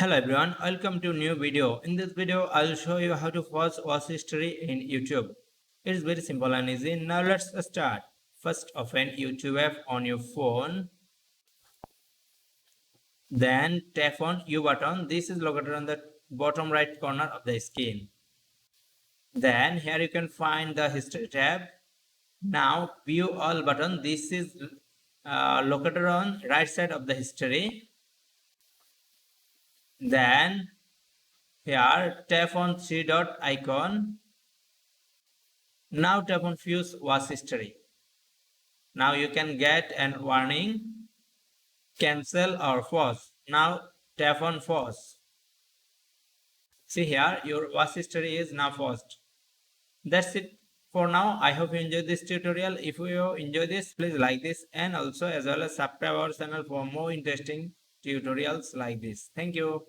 Hello everyone, welcome to new video. In this video, I'll show you how to watch history in YouTube. It is very simple and easy. Now let's start. First, open YouTube app on your phone. Then tap on U button. This is located on the bottom right corner of the screen. Then here you can find the history tab. Now view all button. This is located on right side of the history. Then here tap on three dot icon. Now tap on Fuse Watch History. Now you can get an warning, cancel or pause. Now tap on pause. See here, your watch history is now paused. That's it for now. I hope you enjoyed this tutorial. If you enjoy this, please like this and also as well as subscribe our channel for more interesting tutorials like this. Thank you.